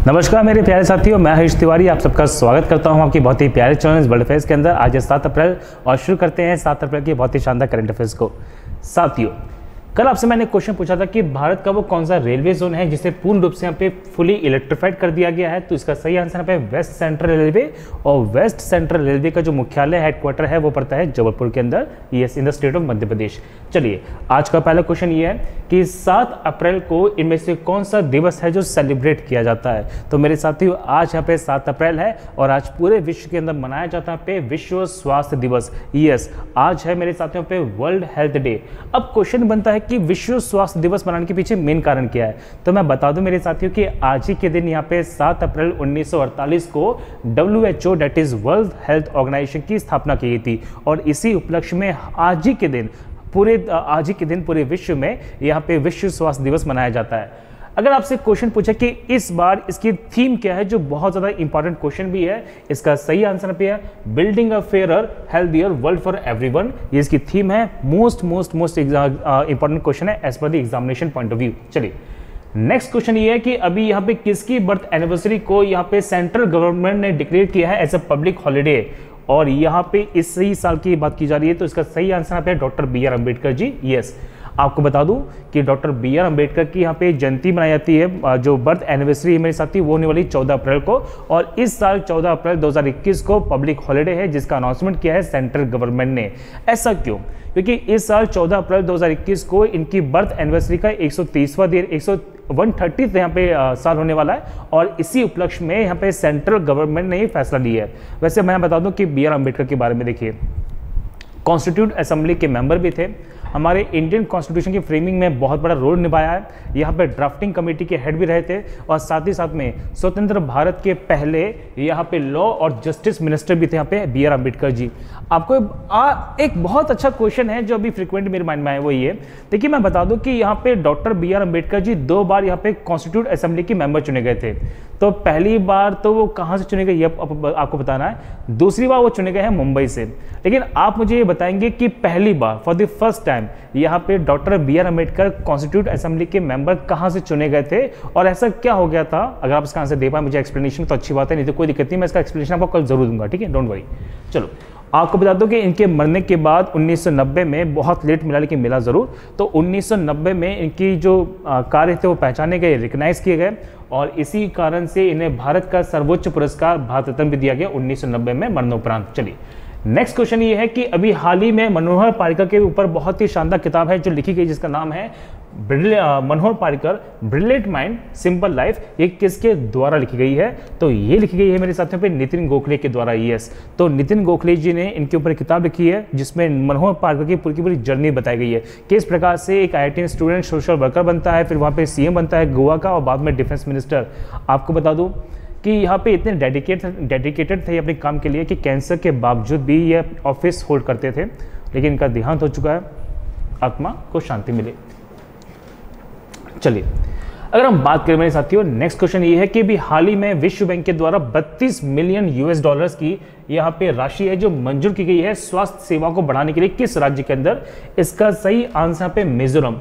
नमस्कार मेरे प्यारे साथियों, मैं हरीश तिवारी आप सबका स्वागत करता हूं आपकी बहुत ही प्यारे चैनल वर्ल्ड अफेयर्स के अंदर। आज है 7 अप्रैल और शुरू करते हैं 7 अप्रैल की बहुत ही शानदार करंट अफेयर्स को। साथियों, कल आपसे मैंने क्वेश्चन पूछा था कि भारत का वो कौन सा रेलवे जोन है जिसे पूर्ण रूप से यहाँ पे फुली इलेक्ट्रिफाइड कर दिया गया है। तो इसका सही आंसर यहाँ पे वेस्ट सेंट्रल रेलवे, और वेस्ट सेंट्रल रेलवे का जो मुख्यालय हेडक्वार्टर है वो पड़ता है जबलपुर के अंदर, yes, in the state of Madhya Pradesh. चलिए, आज का पहला क्वेश्चन ये है कि 7 अप्रैल को इनमें से कौन सा दिवस है जो सेलिब्रेट किया जाता है। तो मेरे साथियों, आज यहाँ पे 7 अप्रैल है और आज पूरे विश्व के अंदर मनाया जाता है विश्व स्वास्थ्य दिवस। यस, आज है मेरे साथियों पे वर्ल्ड हेल्थ डे। अब क्वेश्चन बनता है कि विश्व स्वास्थ्य दिवस मनाने के पीछे मेन कारण क्या है। तो मैं बता दूं मेरे साथियों कि आज ही के दिन यहाँ पे 7 अप्रैल 1948 को WHO that is World Health Organization की स्थापना की गई थी, और इसी उपलक्ष्य में आज ही के दिन पूरे विश्व में यहाँ पे विश्व स्वास्थ्य दिवस मनाया जाता है। अगर आपसे क्वेश्चन पूछे कि इस बार इसकी थीम क्या है, जो बहुत ज़्यादा इंपॉर्टेंट क्वेश्चन भी है, इसका सही आंसर पे है building a fairer healthier world for everyone. ये इसकी थीम है। मोस्ट इंपॉर्टेंट क्वेश्चन है as per the examination point of view. चलिए, नेक्स्ट क्वेश्चन ये है कि अभी यहाँ पे किसकी बर्थ एनिवर्सरी को यहाँ पे सेंट्रल गवर्नमेंट ने डिक्लेयर किया है एज अ पब्लिक हॉलीडे, और यहाँ पे इसी साल की बात की जा रही है। तो इसका सही आंसर यहाँ पे doctor BR Ambedkar ji. Yes, आपको बता दूं कि डॉक्टर BR अम्बेडकर की यहाँ पे जयंती मनाई जाती है, जो बर्थ एनिवर्सरी है मेरे साथी वो होने वाली 14 अप्रैल को, और इस साल 14 अप्रैल 2021 को पब्लिक हॉलीडे है जिसका अनाउंसमेंट किया है सेंट्रल गवर्नमेंट ने। ऐसा क्यों? क्योंकि इस साल 14 अप्रैल 2021 को इनकी बर्थ एनिवर्सरी का 130वां दिन 130 यहाँ पे साल होने वाला है, और इसी उपलक्ष्य में यहाँ पे सेंट्रल गवर्नमेंट ने ये फैसला लिया है। वैसे मैं बता दूं कि BR अम्बेडकर के बारे में देखिए, कॉन्स्टिट्यूट असेंबली के मेंबर भी थे, हमारे इंडियन कॉन्स्टिट्यूशन की फ्रेमिंग में बहुत बड़ा रोल निभाया है, यहाँ पे ड्राफ्टिंग कमेटी के हेड भी रहे थे, और साथ ही साथ में स्वतंत्र भारत के पहले यहाँ पे लॉ और जस्टिस मिनिस्टर भी थे यहाँ पे BR अम्बेडकर जी। आपको एक बहुत अच्छा क्वेश्चन है जो अभी फ्रिक्वेंट मेरे माइंड में आया, वो ये देखिए, मैं बता दूं कि यहाँ पे डॉक्टर BR अम्बेडकर जी 2 बार यहाँ पे कॉन्स्टिट्यूट असेंबली के मेंबर चुने गए थे। तो पहली बार तो वो कहाँ से चुने गए ये आपको बताना है, दूसरी बार वो चुने गए हैं मुंबई से। लेकिन आप मुझे ये बताएंगे कि पहली बार फॉर द फर्स्ट टाइम यहाँ पे doctor BR Ambedkar constitute assembly के मेंबर कहाँ से चुने गए थे, और ऐसा क्या हो गया था? अगर आप इसका आंसर दे पाए मुझे एक्सप्लेनेशन तो अच्छी बात है, नहीं तो कोई दिक्कत नहीं, मैं इसका एक्सप्लेनेशन आपको कल जरूर दूंगा, ठीक है, डोंट वरी। चलो, आपको बता दो कि इनके मरने के बाद 1990 में, बहुत लेट मिला लेकिन मिला जरूर, तो 1990 में इनकी जो कार्य थे वो पहचाने गए, रिकग्नाइज किए गए, और इसी कारण से इन्हें भारत का सर्वोच्च पुरस्कार भारत रत्न भी दिया गया 1990 में मरणोपरांत। चलिए, नेक्स्ट क्वेश्चन ये है कि अभी हाल ही में मनोहर पारिकर के ऊपर बहुत ही शानदार किताब है जो लिखी गई, जिसका नाम है Manohar Parrikar brilliant mind simple life. ये किसके द्वारा लिखी गई है? तो ये लिखी गई है मेरे साथियों पे नितिन गोखले के द्वारा। यस, तो नितिन गोखले जी ने इनके ऊपर किताब लिखी है जिसमें मनोहर पारिकर की पूरी जर्नी बताई गई है, किस प्रकार से एक IIT स्टूडेंट सोशल वर्कर बनता है, फिर वहाँ पे CM बनता है गोवा का, और बाद में डिफेंस मिनिस्टर। आपको बता दूँ कि यहाँ पे इतने डेडिकेटेड थे अपने काम के लिए कि कैंसर के बावजूद भी ये ऑफिस होल्ड करते थे, लेकिन इनका देहांत हो चुका है, आत्मा को शांति मिले। चलिए, अगर हम बात करें मेरे साथियों, नेक्स्ट क्वेश्चन ये है कि अभी हाल ही में विश्व बैंक के द्वारा 32 मिलियन US$ की यहाँ पे राशि है जो मंजूर की गई है स्वास्थ्य सेवा को बढ़ाने के लिए, किस राज्य के अंदर? इसका सही आंसर पे मिजोरम,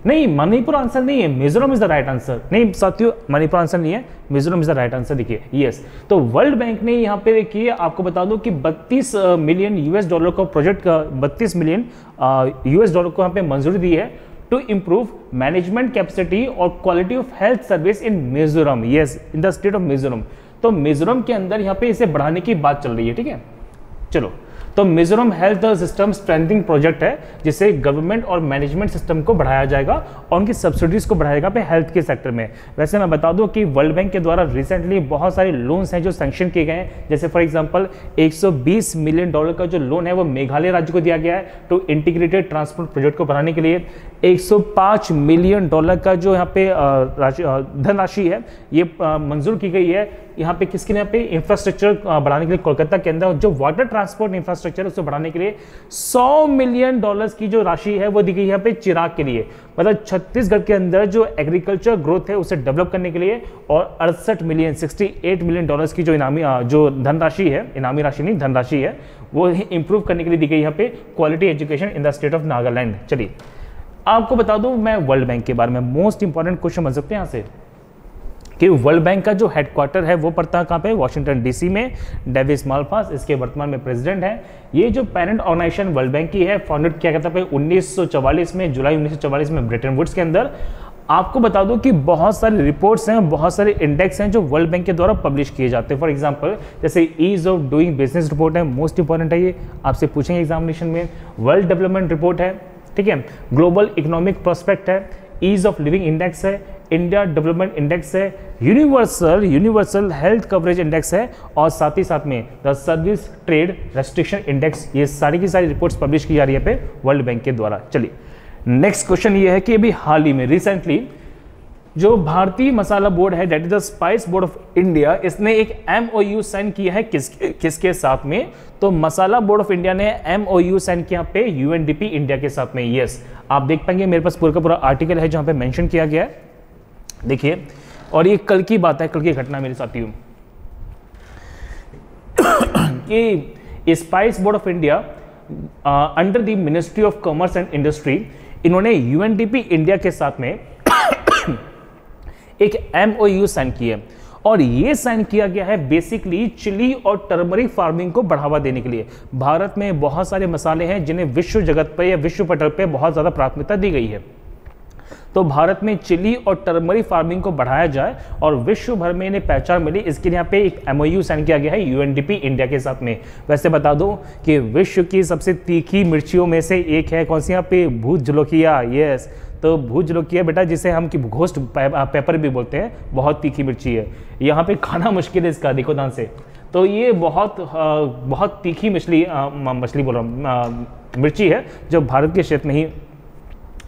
नहीं मणिपुर आंसर नहीं है, Mizoram is the right answer. नहीं साथियों, मणिपुर आंसर नहीं है, Mizoram is the right answer. देखिए, यस, तो वर्ल्ड बैंक ने यहाँ पे देखिए, आपको बता दूं कि 32 मिलियन US$ का प्रोजेक्ट का 32 मिलियन US$ को यहाँ पे मंजूरी दी है टू इंप्रूव मैनेजमेंट कैपेसिटी और quality of health service in Mizoram. Yes, in the state of Mizoram. तो मिजोरम के अंदर यहाँ पे इसे बढ़ाने की बात चल रही है, ठीक है। चलो, तो Mizoram health system strengthening project है जिसे गवर्नमेंट और मैनेजमेंट सिस्टम को बढ़ाया जाएगा और उनकी सब्सिडीज को बढ़ाएगा पे हेल्थ के सेक्टर में। वैसे मैं बता दूं कि वर्ल्ड बैंक के द्वारा रिसेंटली बहुत सारे लोन्स हैं जो सैंक्शन किए गए हैं, जैसे फॉर एग्जांपल 120 मिलियन डॉलर का जो लोन है वो मेघालय राज्य को दिया गया है टू इंटीग्रेटेड ट्रांसपोर्ट प्रोजेक्ट को बढ़ाने के लिए। 105 मिलियन डॉलर का जो यहाँ पे धनराशि है ये मंजूर की गई है यहाँ पे किसके लिए? यहाँ पे इंफ्रास्ट्रक्चर बढ़ाने के लिए कोलकाता के अंदर जो वाटर ट्रांसपोर्ट इंफ्रास्ट्रक्चर उसको बढ़ाने के लिए 100 मिलियन डॉलर्स की जो राशि है वो दी गई यहाँ पे चिराग के लिए, मतलब छत्तीसगढ़ के अंदर जो एग्रीकल्चर ग्रोथ है उसे डेवलप करने के लिए, और 68 मिलियन डॉलर्स की जो इनामी जो धनराशि है, इनामी राशि नहीं धनराशि है, वो इंप्रूव करने के लिए दी गई यहाँ पे quality education in the state of Nagaland. चलिए, आपको बता दूं मैं वर्ल्ड बैंक के बारे में, मोस्ट इंपॉर्टेंट क्वेश्चन बन सकते हैं यहाँ से कि वर्ल्ड बैंक का जो हेडक्वार्टर है वो पड़ता है कहाँ पे, वॉशिंगटन डीसी में। डेविस माल्पास इसके वर्तमान में प्रेसिडेंट है। ये जो पेरेंट ऑर्गेनाइजेशन वर्ल्ड बैंक की है, फाउंडेड किया गया था 1944 में, जुलाई 1944 में ब्रिटेन वुड्स के अंदर। आपको बता दूं कि बहुत सारे रिपोर्ट्स हैं, बहुत सारे इंडेक्स हैं जो वर्ल्ड बैंक के द्वारा पब्लिश किए जाते हैं। फॉर एग्जांपल जैसे ease of doing business report है, मोस्ट इंपॉर्टेंट है, ये आपसे पूछेंगे एग्जामिनेशन में। वर्ल्ड डेवलपमेंट रिपोर्ट है, ठीक है, ग्लोबल इकोनॉमिक प्रोस्पेक्ट है, ईज ऑफ लिविंग इंडेक्स है, इंडिया डेवलपमेंट इंडेक्स है, यूनिवर्सल हेल्थ कवरेज इंडेक्स है, और साथ ही साथ में the service trade restriction index. ये सारी की सारी रिपोर्ट्स पब्लिश की जा रही है पे वर्ल्ड बैंक के द्वारा। चलिए नेक्स्ट क्वेश्चन ये है कि अभी हाल ही में रिसेंटली जो भारतीय मसाला बोर्ड है, that is the spice board of India, इसने एक MOU साइन किया है किसके साथ में, तो मसाला बोर्ड ऑफ इंडिया ने MOU साइन किया पे UNDP इंडिया के साथ में। यस, आप देख पाएंगे मेरे पास पूरा का पूरा आर्टिकल है जहां पे मेंशन किया गया है, देखिए। और ये कल की बात है, कल की घटना मेरे साथियों, कि spice board of India under the ministry of commerce and industry, इन्होंने UNDP इंडिया के साथ में एक MOU साइन किया, और ये साइन किया गया है बेसिकली चिली और टर्मरिक फार्मिंग को बढ़ावा देने के लिए। भारत में बहुत सारे मसाले हैं जिन्हें विश्व जगत पर या विश्व पटल पर बहुत ज़्यादा प्राथमिकता दी गई है, तो भारत में चिली और टर्मरिक फार्मिंग को बढ़ाया जाए और विश्व भर में इन्हें पहचान मिली, इसके लिए यहाँ पे एक MOU साइन किया गया है UNDP इंडिया के साथ में। वैसे बता दूं कि विश्व की सबसे तीखी मिर्चियों में से एक है कौन सी, यहाँ पे भूत जलोकिया। यस, तो भूत जलोकिया बेटा, जिसे हम की घोस्ट पेपर भी बोलते हैं, बहुत तीखी मिर्ची है, यहाँ पे खाना मुश्किल है इसका, देखो ध्यान से। तो ये बहुत तीखी मछली बोल रहा हूँ, मिर्ची है जो भारत के क्षेत्र में ही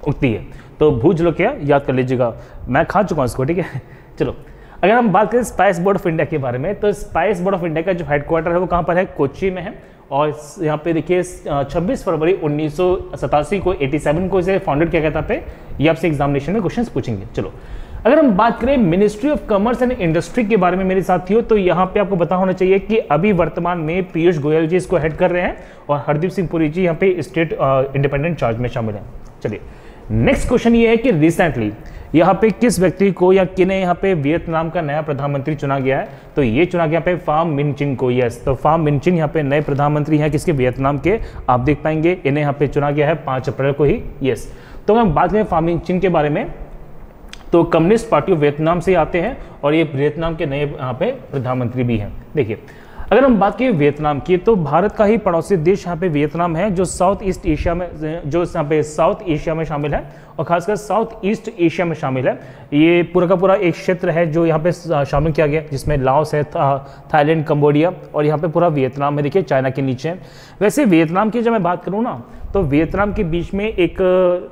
उगती है, तो भूज लो क्या, याद कर लीजिएगा, मैं खा चुका हूँ इसको, ठीक है। चलो अगर हम बात करें स्पाइस बोर्ड ऑफ इंडिया के बारे में, तो स्पाइस बोर्ड ऑफ इंडिया का जो हेडक्वार्टर है वो कहाँ पर है, कोच्चि में है। और यहाँ पे देखिए 26 फरवरी 1987 को 87 को इसे फाउंडेड किया गया था पे, ये आपसे एग्जामिनेशन में क्वेश्चन पूछेंगे। चलो अगर हम बात करें ministry of commerce and industry के बारे में मेरे साथियों, तो यहाँ पे आपको पता होना चाहिए कि अभी वर्तमान में पीयूष गोयल जी इसको हेड कर रहे हैं, और हरदीप सिंह पुरी जी यहाँ पे स्टेट इंडिपेंडेंट चार्ज में शामिल हैं। चलिए नेक्स्ट क्वेश्चन ये है कि रिसेंटली यहाँ पे किस व्यक्ति को या किन्हें यहाँ पे वियतनाम का नया प्रधानमंत्री चुना गया है, तो ये चुना गया पे फाम मिनचिन को। यस, तो फाम मिनचिन यहाँ पे नए प्रधानमंत्री हैं किसके, वियतनाम के। आप देख पाएंगे इन्हें यहाँ पे चुना गया है 5 अप्रैल को ही। यस, तो हम बात करें फाम मिनचिन के बारे में, तो कम्युनिस्ट पार्टी ऑफ वियतनाम से आते हैं और ये वियतनाम के नए यहाँ पे प्रधानमंत्री भी हैं। देखिए अगर हम बात करें वियतनाम की, तो भारत का ही पड़ोसी देश यहाँ पे वियतनाम है, जो साउथ ईस्ट एशिया में, जो यहाँ पे साउथ एशिया में शामिल है, और खासकर साउथ ईस्ट एशिया में शामिल है। ये पूरा का पूरा एक क्षेत्र है जो यहाँ पे शामिल किया गया, जिसमें लाओस है, थाईलैंड, कंबोडिया, और यहाँ पे पूरा वियतनाम में, देखिए चाइना के नीचे। वैसे वियतनाम की जब मैं बात करूँ ना, तो वियतनाम के बीच में एक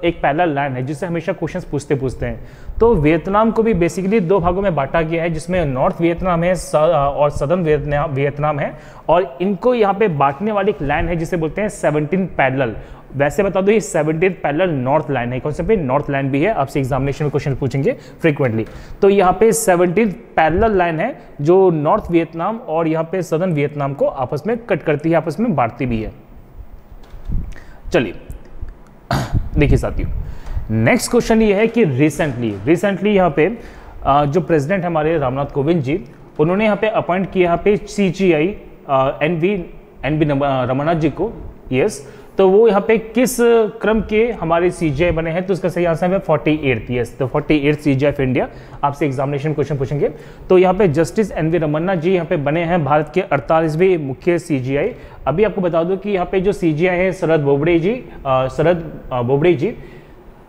पैरेलल लैंड है जिससे हमेशा क्वेश्चंस पूछते हैं। तो वियतनाम को भी बेसिकली 2 भागों में बांटा गया है, जिसमें नॉर्थ वियतनाम है और सदर्न वियतनाम है, और इनको यहाँ पे बांटने वाली एक लाइन है जिसे बोलते हैं 17 पैरेलल। वैसे बता दो ये 17 पैरेलल नॉर्थ लाइन है, कौन से पे, नॉर्थ लाइन भी है, आपसे एग्जामिनेशन में क्वेश्चन पूछेंगे फ्रीक्वेंटली। तो यहाँ पे 17 पैरेलल लाइन है जो नॉर्थ वियतनाम और यहाँ पे सदर्न वियतनाम को आपस में कट करती है, आपस में बांटती भी है। चलिए देखिए साथियों, नेक्स्ट क्वेश्चन ये है कि रिसेंटली यहाँ पे जो प्रेसिडेंट हमारे रामनाथ कोविंद जी, उन्होंने यहाँ पे अपॉइंट किया यहाँ पे CGI NV रमन्ना जी को। यस, तो वो यहाँ पे किस क्रम के हमारे CGI बने हैं, तो इसका सही आंसर है 48th। यस, तो 48th CGI ऑफ इंडिया, आपसे एग्जामिनेशन क्वेश्चन पूछेंगे। तो यहाँ पे जस्टिस NV रमन्ना जी यहाँ पे बने हैं भारत के 48वें मुख्य CGI। अभी आपको बता दूं कि यहाँ पे जो CGI है शरद बोबड़े जी,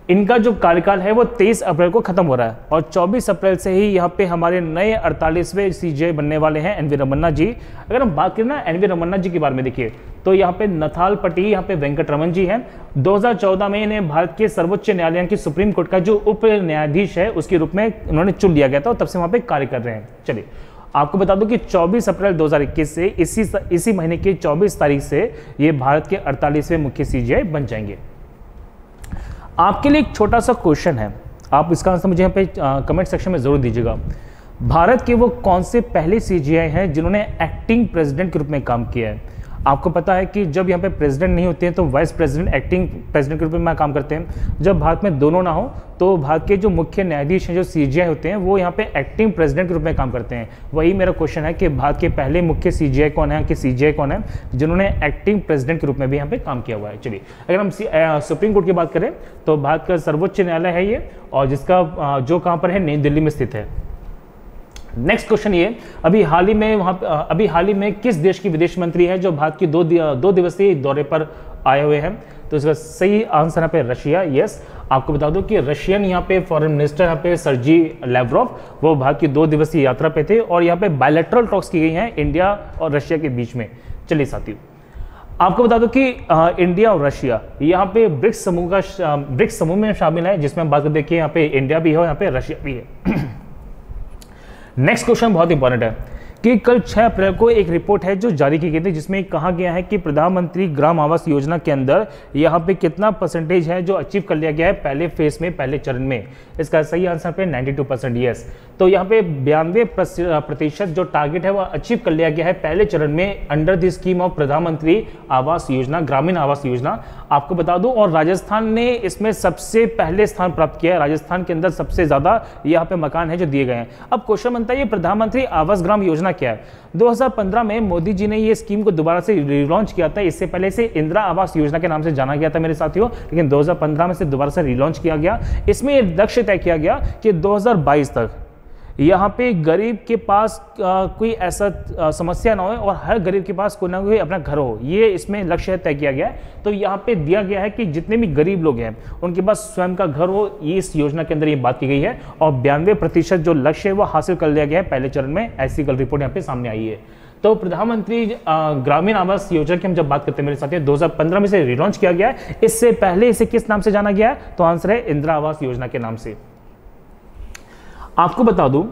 इनका जो कार्यकाल है वो 23 अप्रैल को खत्म हो रहा है, और 24 अप्रैल से ही यहाँ पे हमारे नए 48वें CGI बनने वाले हैं NV रमन्ना जी। अगर हम बात करें ना NV रमन्ना जी के बारे में, देखिए तो यहाँ पे नथाल पटी, यहाँ पे वेंकटरमन जी हैं। 2014 में इन्हें भारत के सर्वोच्च न्यायालय की सुप्रीम कोर्ट का जो उप न्यायाधीश है उसके रूप में उन्होंने चुन लिया गया था, और तब से वहाँ पे कार्य कर रहे हैं। चलिए आपको बता दूं कि 24 अप्रैल 2021 से इसी महीने की 24 तारीख से ये भारत के 48वें मुख्य CGI बन जाएंगे। आपके लिए एक छोटा सा क्वेश्चन है, आप इसका आंसर मुझे यहाँ पे कमेंट सेक्शन में जरूर दीजिएगा। भारत के वो कौन से पहले CGI हैं जिन्होंने एक्टिंग प्रेसिडेंट के रूप में काम किया है? आपको पता है कि जब यहाँ पे प्रेसिडेंट नहीं होते हैं तो वाइस प्रेसिडेंट, एक्टिंग प्रेसिडेंट के रूप में काम करते हैं। जब भारत में दोनों ना हो तो भारत के जो मुख्य न्यायाधीश हैं, जो CGI होते हैं, वो यहाँ पे एक्टिंग प्रेसिडेंट के रूप में काम करते हैं। वही मेरा क्वेश्चन है कि भारत के पहले मुख्य CGI कौन है, कि CGI कौन है जिन्होंने एक्टिंग प्रेसिडेंट के रूप में भी यहाँ पे काम किया हुआ है। चलिए, अगर हम सुप्रीम कोर्ट की बात करें तो भारत का सर्वोच्च न्यायालय है ये, और जिसका जो कहाँ पर है, नई दिल्ली में स्थित है। नेक्स्ट क्वेश्चन ये, अभी हाल ही में किस देश की विदेश मंत्री है जो भारत की दो दिवसीय दौरे पर आए हुए हैं? तो इसका सही आंसर यहाँ पे रशिया। यस, आपको बता दो कि रशियन यहाँ पे फॉरेन मिनिस्टर यहाँ पे सर्जी लैवरोव, वो भारत की 2 दिवसीय यात्रा पे थे, और यहाँ पे बायलैटरल टॉक्स की गई हैं इंडिया और रशिया के बीच में। चलिए साथियों, आपको बता दो कि इंडिया और रशिया यहाँ पे ब्रिक्स समूह में शामिल है, जिसमें हम बात करते हैं कि यहाँ पे इंडिया भी है और यहाँ पे रशिया भी है। नेक्स्ट क्वेश्चन बहुत इंपॉर्टेंट है कि कल 6 अप्रैल को एक रिपोर्ट है जो जारी की गई थी, जिसमें कहा गया है कि प्रधानमंत्री ग्राम आवास योजना के अंदर यहाँ पे कितना परसेंटेज है जो अचीव कर लिया गया है पहले फेज में, पहले चरण में। इसका सही आंसर पे 92%। यस, तो यहाँ पे 92% जो टारगेट है वो अचीव कर लिया गया है पहले चरण में अंडर द स्कीम ऑफ प्रधानमंत्री आवास योजना, ग्रामीण आवास योजना। आपको बता दूं, और राजस्थान ने इसमें सबसे पहले स्थान प्राप्त किया है। राजस्थान के अंदर सबसे ज्यादा यहाँ पे मकान है जो दिए गए हैं। अब क्वेश्चन बनता है, ये प्रधानमंत्री आवास ग्राम योजना क्या है? 2015 में मोदी जी ने ये स्कीम को दोबारा से रिलॉन्च किया था। इससे पहले से इंदिरा आवास योजना के नाम से जाना गया था मेरे साथियों, लेकिन 2015 में से दोबारा से रिलॉन्च किया गया। इसमें लक्ष्य तय किया गया कि 2022 तक यहाँ पे गरीब के पास कोई ऐसा समस्या ना हो और हर गरीब के पास कोई ना कोई अपना घर हो, ये इसमें लक्ष्य तय किया गया है। तो यहाँ पे दिया गया है कि जितने भी गरीब लोग हैं उनके पास स्वयं का घर हो, ये इस योजना के अंदर ये बात की गई है, और 92% जो लक्ष्य है वो हासिल कर लिया गया है पहले चरण में। ऐसी कल रिपोर्ट यहाँ पे सामने आई है। तो प्रधानमंत्री ग्रामीण आवास योजना की हम जब बात करते हैं मेरे साथियों, 2015 में से रिलॉन्च किया गया है। इससे पहले इसे किस नाम से जाना गया है? तो आंसर है इंदिरा आवास योजना के नाम से। आपको बता दूं,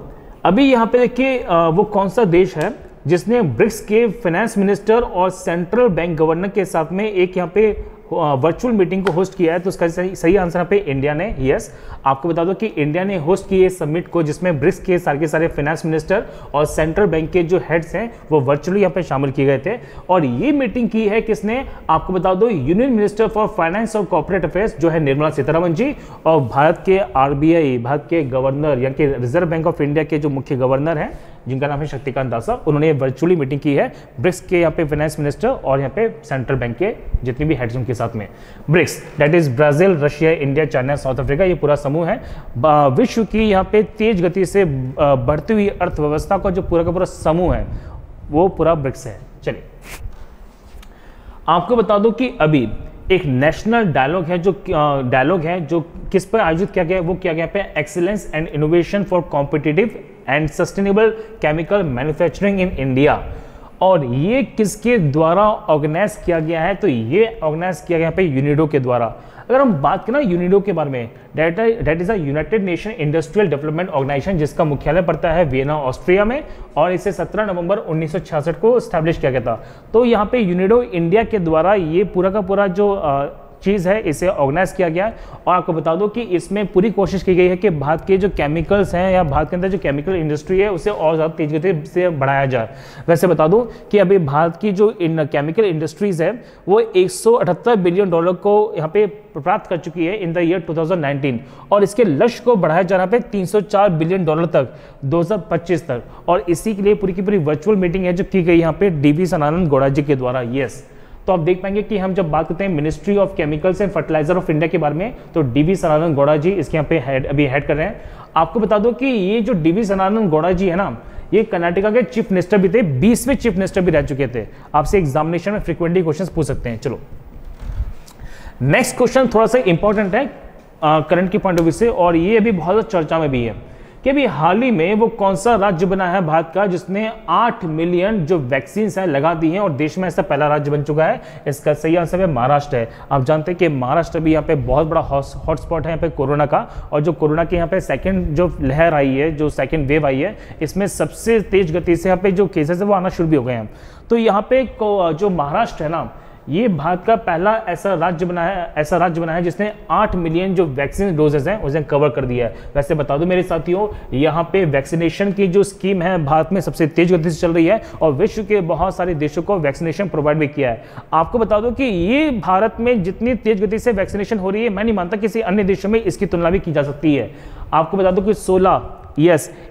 अभी यहां पे देखिए वो कौन सा देश है जिसने ब्रिक्स के फाइनेंस मिनिस्टर और सेंट्रल बैंक गवर्नर के साथ में एक यहां पे वर्चुअल मीटिंग को होस्ट किया है। तो उसका सही आंसर यहाँ पे इंडिया ने। यस, आपको बता दो कि इंडिया ने होस्ट किए समिट को, जिसमें ब्रिक्स के सारे फाइनेंस मिनिस्टर और सेंट्रल बैंक के जो हेड्स हैं वो वर्चुअली यहाँ पे शामिल किए गए थे। और ये मीटिंग की है किसने? आपको बता दो, यूनियन मिनिस्टर फॉर फाइनेंस और कॉर्पोरेट अफेयर्स जो है निर्मला सीतारमण जी, और भारत के RBI, भारत के गवर्नर यानी कि रिजर्व बैंक ऑफ इंडिया के जो मुख्य गवर्नर हैं जिनका नाम है शक्तिकांत दास, उन्होंने वर्चुअली मीटिंग की है ब्रिक्स के यहाँ पे फाइनेंस मिनिस्टर और यहाँ पे सेंट्रल बैंक के जितने भी हेड्स उनके साथ में। BRICS that is Brazil, Russia, India, China, South Africa, ये पूरा समूह है। विश्व की यहाँ पे तेज गति से बढ़ती हुई अर्थव्यवस्था का जो पूरा का पूरा समूह है वो पूरा ब्रिक्स है। चलिए, आपको बता दो कि अभी एक नेशनल डायलॉग है जो किस पर आयोजित किया गया है? वो किया गया पे excellence and innovation for competitive and sustainable chemical manufacturing in India. और ये किसके द्वारा ऑर्गेनाइज किया गया है? तो ये ऑर्गेनाइज किया गया पे यूनिडो के द्वारा। अगर हम बात करें यूनिडो के बारे में, that is a United Nation Industrial Development Organization, जिसका मुख्यालय पड़ता है वियना, ऑस्ट्रिया में, और इसे 17 नवंबर 1966 को स्टैब्लिश किया गया था। तो यहाँ पे यूनिडो इंडिया के द्वारा ये पूरा का पूरा जो चीज़ है इसे ऑर्गेनाइज किया गया है। और आपको बता दो कि इसमें पूरी कोशिश की गई है कि भारत के जो केमिकल्स हैं या भारत के अंदर जो केमिकल इंडस्ट्री है उसे और ज़्यादा तेज गति से बढ़ाया जाए। वैसे बता दूं कि अभी भारत की जो केमिकल इंडस्ट्रीज है वो $178 बिलियन को यहाँ पे प्राप्त कर चुकी है इन द ईयर 2019, और इसके लक्ष्य को बढ़ाया जा रहा है $304 बिलियन तक 2025 तक। और इसी के लिए पूरी की पूरी वर्चुअल मीटिंग है जो की गई यहाँ पे DV सदानंद गौड़ा जी के द्वारा। यस, तो आप देख पाएंगे कि हम जब बात करते हैं Ministry of Chemicals and Fertilizer of India के बारे में, तो DV सदानंद गौड़ा जी इसके यहाँ पे अभी हेड कर रहे हैं। आपको बता दो कि ये जो DV सदानंद गौड़ा जी है ना, ये कर्नाटका के चीफ मिनिस्टर भी थे, 20वें चीफ मिनिस्टर भी रह चुके थे। आपसे एग्जामिनेशन में फ्रिक्वेंटली क्वेश्चन पूछ सकते हैं। चलो, नेक्स्ट क्वेश्चन थोड़ा सा इंपॉर्टेंट है करंट की पॉइंट ऑफ व्यू से, और ये अभी बहुत चर्चा में भी है कि अभी हाल ही में वो कौन सा राज्य बना है भारत का जिसने 8 मिलियन जो वैक्सीन है लगा दी हैं, और देश में ऐसा पहला राज्य बन चुका है। इसका सही आंसर है महाराष्ट्र है। आप जानते हैं कि महाराष्ट्र भी यहाँ पे बहुत बड़ा हॉटस्पॉट है यहाँ पे कोरोना का, और जो कोरोना के यहाँ पे सेकंड जो लहर आई है, जो सेकंड वेव आई है, इसमें सबसे तेज गति से यहाँ पे जो केसेस है वो आना शुरू भी हो गए हैं। तो यहाँ पे जो महाराष्ट्र है ना, ये भारत का पहला ऐसा राज्य बना है जिसने 8 मिलियन जो वैक्सीन डोजेस हैं उसे कवर कर दिया है। वैसे बता दूं मेरे साथियों, यहाँ पे वैक्सीनेशन की जो स्कीम है भारत में सबसे तेज गति से चल रही है और विश्व के बहुत सारे देशों को वैक्सीनेशन प्रोवाइड भी किया है। आपको बता दूं कि ये भारत में जितनी तेज गति से वैक्सीनेशन हो रही है, मैं नहीं मानता किसी अन्य देशों में इसकी तुलना भी की जा सकती है। आपको बता दूं कि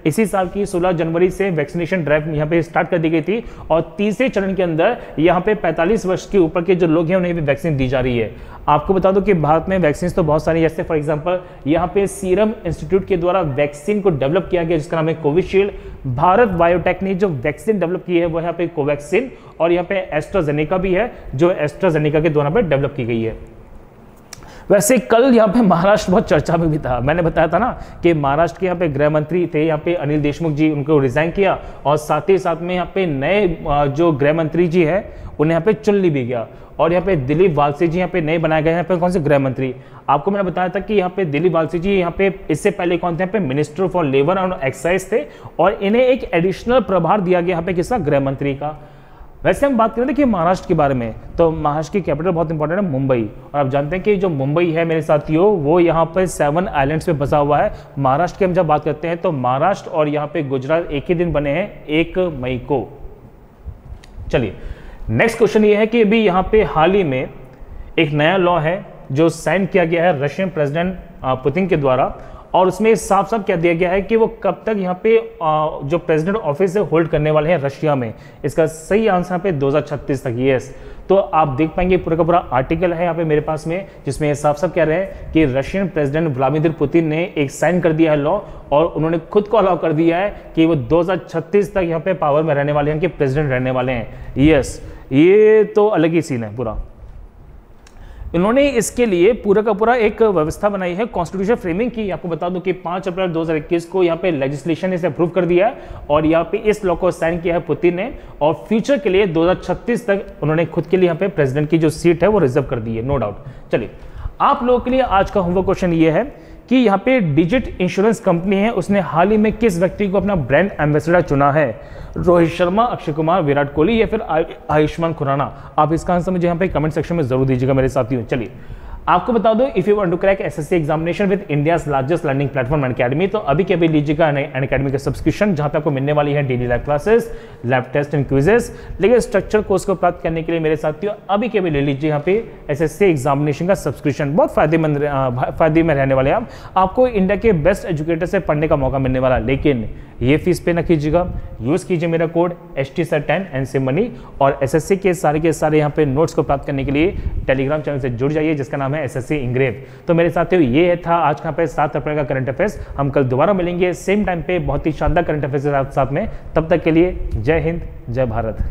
इसी साल की 16 जनवरी से वैक्सीनेशन ड्राइव यहाँ पे स्टार्ट कर दी गई थी और तीसरे चरण के अंदर यहाँ पे 45 वर्ष के ऊपर के जो लोग हैं उन्हें भी वैक्सीन दी जा रही है। आपको बता दूं कि भारत में वैक्सीन तो बहुत सारी, जैसे फॉर एग्जांपल यहाँ पे सीरम इंस्टीट्यूट के द्वारा वैक्सीन को डेवलप किया गया जिसका नाम है कोविशील्ड। भारत बायोटेक ने जो वैक्सीन डेवलप की है वो यहाँ पे कोवैक्सीन, और यहाँ पे एस्ट्राजेनेका भी है जो एस्ट्राजेनेका के द्वारा पे डेवलप की गई है। वैसे कल यहाँ पे महाराष्ट्र बहुत चर्चा में भी था। मैंने बताया था ना कि महाराष्ट्र के यहाँ पे गृह मंत्री थे यहाँ पे अनिल देशमुख जी, उनको रिजाइन किया और साथ ही साथ में यहाँ पे नए जो गृह मंत्री जी है उन्हें यहाँ पे चुन ली भी गया। और यहाँ पे दिलीप वालसे जी यहाँ पे नए बनाए गए यहाँ पे कौन से गृह मंत्री। आपको मैंने बताया था कि यहाँ पे दिलीप वालसे जी यहाँ पे इससे पहले कौन थे, यहाँ पे minister for labour and excise थे और इन्हें एक एडिशनल प्रभार दिया गया यहाँ पे किसका, गृह मंत्री का। वैसे हम बात करें देखिए महाराष्ट्र के बारे में, तो महाराष्ट्र की कैपिटल बहुत इंपॉर्टेंट है मुंबई, और आप जानते हैं कि जो मुंबई है मेरे साथियों वो यहाँ पर 7 आइलैंड्स पे बसा हुआ है। महाराष्ट्र की हम जब बात करते हैं तो महाराष्ट्र और यहाँ पे गुजरात एक ही दिन बने हैं, 1 मई को। चलिए नेक्स्ट क्वेश्चन ये है कि अभी यहाँ पे हाल ही में एक नया लॉ है जो साइन किया गया है रशियन प्रेसिडेंट पुतिन के द्वारा, और उसमें साफ साफ कह दिया गया है कि वो कब तक यहाँ पे जो प्रेसिडेंट ऑफिस है होल्ड करने वाले हैं रशिया में। इसका सही आंसर यहाँ पे 2036 तक। यस, तो आप देख पाएंगे पूरा का पूरा आर्टिकल है यहाँ पे मेरे पास में जिसमें साफ साफ कह रहे हैं कि रशियन प्रेसिडेंट व्लादिमीर पुतिन ने एक साइन कर दिया है लॉ, और उन्होंने खुद को अलाउ कर दिया है कि वो 2036 तक यहाँ पे पावर में रहने वाले हैं, कि प्रेसिडेंट रहने वाले हैं। यस, ये तो अलग ही सीन है पूरा। इन्होंने इसके लिए पूरा का पूरा एक व्यवस्था बनाई है, कॉन्स्टिट्यूशन फ्रेमिंग की। आपको बता दूं कि 5 अप्रैल 2021 को यहाँ पे लेजिस्लेशन इसे अप्रूव कर दिया है और यहाँ पे इस लॉ को साइन किया है पुतिन ने, और फ्यूचर के लिए 2036 तक उन्होंने खुद के लिए यहाँ पे प्रेसिडेंट की जो सीट है वो रिजर्व कर दी है, नो डाउट। चलिए आप लोगों के लिए आज का होमवर्क क्वेश्चन ये है कि यहाँ पे डिजिट इंश्योरेंस कंपनी है, उसने हाल ही में किस व्यक्ति को अपना ब्रांड एम्बेसडर चुना है? रोहित शर्मा, अक्षय कुमार, विराट कोहली या फिर आयुष्मान खुराना? आप इसका आंसर मुझे यहाँ पे कमेंट सेक्शन में जरूर दीजिएगा मेरे साथियों। चलिए आपको बता दो, if you want to crack SSC examination with India's largest learning platform Unacademy, तो अभी के अभी लीजिएगा अनअकैडमी का सब्सक्रिप्शन, जहां पे आपको मिलने वाली है daily live classes, lab test and quizzes. लेकिन स्ट्रक्चर कोर्स को प्राप्त करने के लिए मेरे साथियों अभी के अभी ले लीजिए यहाँ पे एसएससी एग्जामिनेशन का सब्सक्रिप्शन। बहुत फायदे में रहने वाले हैं। आपको इंडिया के बेस्ट एजुकेटर से पढ़ने का मौका मिलने वाला, लेकिन ये फीस पे ना कीजिएगा, यूज कीजिए मेरा code HTSIR10 and SIM money, और एसएससी के सारे यहाँ पे नोट्स को प्राप्त करने के लिए टेलीग्राम चैनल से जुड़ जाइए जिसका नाम है एसएससी इंग्रेव। तो मेरे साथियों ये था आज का पे 7 अप्रैल का करंट अफेयर्स। हम कल दोबारा मिलेंगे सेम टाइम पे बहुत ही शानदार करंट अफेयर्स के साथ में। तब तक के लिए जय हिंद, जय भारत।